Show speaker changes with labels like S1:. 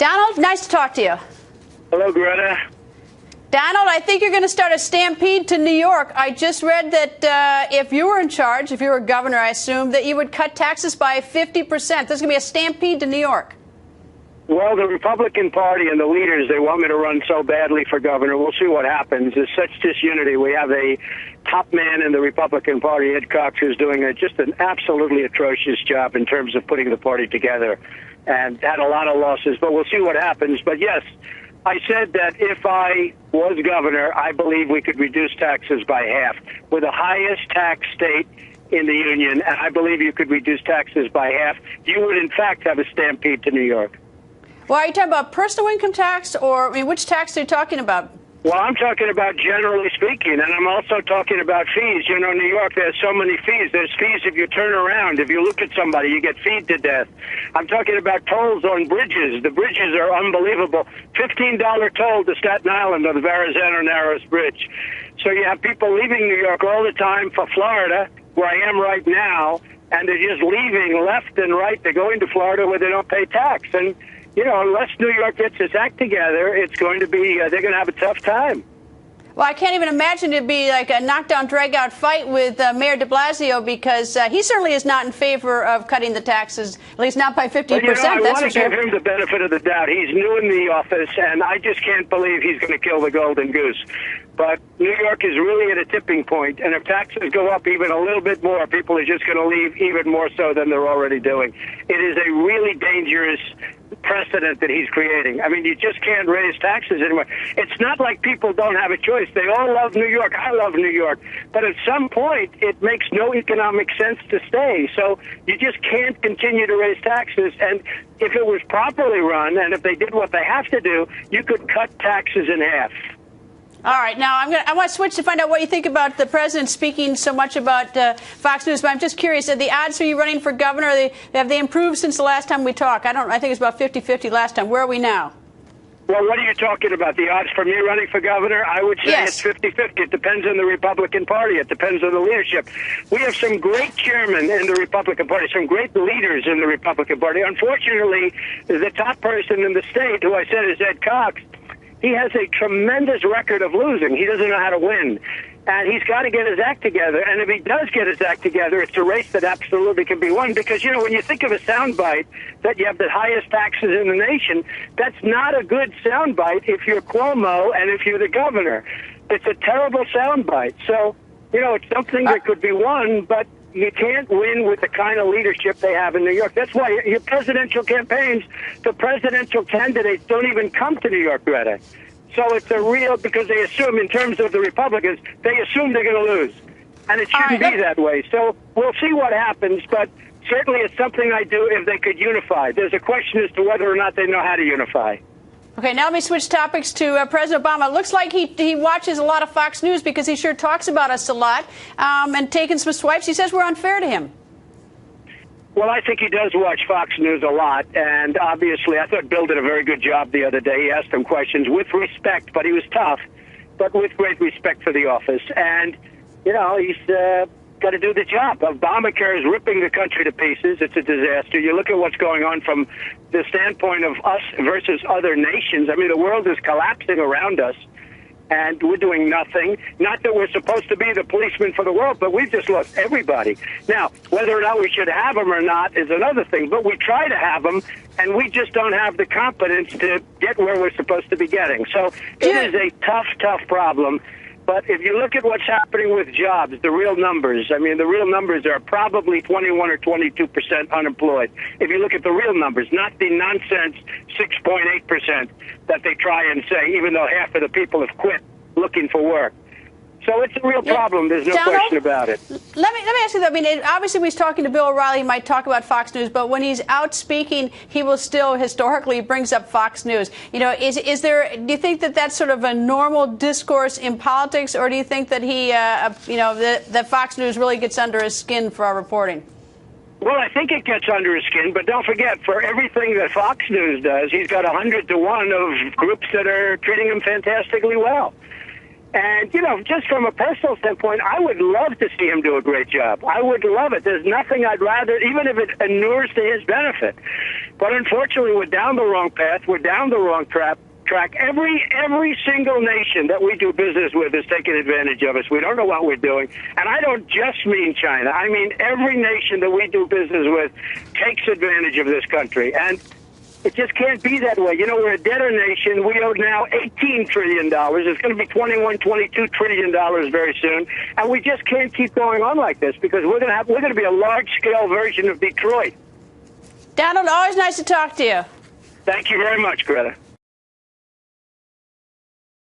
S1: Donald, nice to talk to you.
S2: Hello, Greta.
S1: Donald, I think you're going to start a stampede to New York. I just read that if you were in charge, if you were governor, I assume, that you would cut taxes by 50%. There's going to be a stampede to New York.
S2: Well, the Republican Party and the leaders, they want me to run so badly for governor. We'll see what happens. There's such disunity. We have a top man in the Republican Party, Ed Cox, who's doing just an absolutely atrocious job in terms of putting the party together, and had a lot of losses. But we'll see what happens. But yes, I said that if I was governor, I believe we could reduce taxes by half. We're the highest tax state in the union, and I believe you could reduce taxes by half. You would, in fact, have a stampede to New York.
S1: Well, are you talking about personal income tax, or which tax are you talking about?
S2: Well, I'm talking about generally speaking, and I'm also talking about fees. You know, New York, there's so many fees. There's fees if you turn around. If you look at somebody, you get feed to death. I'm talking about tolls on bridges. The bridges are unbelievable. $15 toll to Staten Island on the Verrazano Narrows Bridge. So you have people leaving New York all the time for Florida, where I am right now, and they're just leaving left and right. They're going to Florida where they don't pay tax. And you know, unless New York gets its act together, it's going to be, they're going to have a tough time.
S1: Well, I can't even imagine it'd be like a knockdown, drag-out fight with Mayor de Blasio, because he certainly is not in favor of cutting the taxes, at least not by 50%.
S2: Well, you know, I
S1: that's
S2: want to give him the benefit of the doubt. He's new in the office, and I just can't believe he's going to kill the golden goose. But New York is really at a tipping point, and if taxes go up even a little bit more, people are just going to leave even more so than they're already doing. It is a really dangerous precedent that he's creating. I mean, you just can't raise taxes anymore. It's not like people don't have a choice. They all love New York. I love New York. But at some point, it makes no economic sense to stay. So you just can't continue to raise taxes. And if it was properly run, and if they did what they have to do, you could cut taxes in half.
S1: All right. Now, I want to switch to find out what you think about the president speaking so much about Fox News. But I'm just curious, are the odds for you running for governor, have they improved since the last time we talked? I think it's about 50-50 last time. Where are we now?
S2: Well, what are you talking about? The odds for me running for governor? I would say
S1: yes.
S2: It's 50-50. It depends on the Republican Party. It depends on the leadership. We have some great chairmen in the Republican Party, some great leaders in the Republican Party. Unfortunately, the top person in the state, who I said is Ed Cox, he has a tremendous record of losing. He doesn't know how to win. And he's got to get his act together. And if he does get his act together, it's a race that absolutely can be won. Because, you know, when you think of a soundbite that you have the highest taxes in the nation, that's not a good soundbite if you're Cuomo and if you're the governor. It's a terrible soundbite. So, you know, it's something that could be won, but you can't win with the kind of leadership they have in New York. That's why your presidential campaigns, the presidential candidates don't even come to New York, Greta. So it's a real, because they assume, in terms of the Republicans, they assume they're going to lose. And it shouldn't be that way. So we'll see what happens, but certainly it's something I do if they could unify. There's a question as to whether or not they know how to unify.
S1: Okay, now let me switch topics to President Obama. It looks like he watches a lot of Fox News, because he sure talks about us a lot, and taking some swipes. He says we're unfair to him.
S2: Well, I think he does watch Fox News a lot, and obviously I thought Bill did a very good job the other day. He asked him questions with respect, but he was tough, but with great respect for the office. And, you know, he's got to do the job. Obamacare is ripping the country to pieces. It's a disaster. You look at what's going on from the standpoint of us versus other nations. I mean, the world is collapsing around us, and we're doing nothing. Not that we're supposed to be the policeman for the world, but we've just lost everybody. Now, whether or not we should have them or not is another thing, but we try to have them, and we just don't have the competence to get where we're supposed to be getting. So it is a tough, tough problem. But if you look at what's happening with jobs, the real numbers, I mean, the real numbers are probably 21 or 22% unemployed. If you look at the real numbers, not the nonsense 6.8% that they try and say, even though half of the people have quit looking for work. So it's a real problem. There's no question about it.
S1: Let me ask you that. I mean, obviously, when he's talking to Bill O'Reilly, he might talk about Fox News, but when he's out speaking, he will still historically brings up Fox News. You know, is there? Do you think that that's sort of a normal discourse in politics, or do you think that he, you know, that Fox News really gets under his skin for our reporting?
S2: Well, I think it gets under his skin, but don't forget, for everything that Fox News does, he's got 100 to 1 of groups that are treating him fantastically well. And, just from a personal standpoint, I would love to see him do a great job. I would love it. There's nothing I'd rather, even if it inures to his benefit. But unfortunately, we're down the wrong path. We're down the wrong track. Every single nation that we do business with is taking advantage of us. We don't know what we're doing. And I don't just mean China. I mean every nation that we do business with takes advantage of this country. And it just can't be that way. We're a debtor nation. We owe now $18 trillion. It's going to be $22 trillion very soon. And we just can't keep going on like this because we're going to be a large-scale version of Detroit.
S1: Donald, always nice to talk to you.
S2: Thank you very much, Greta.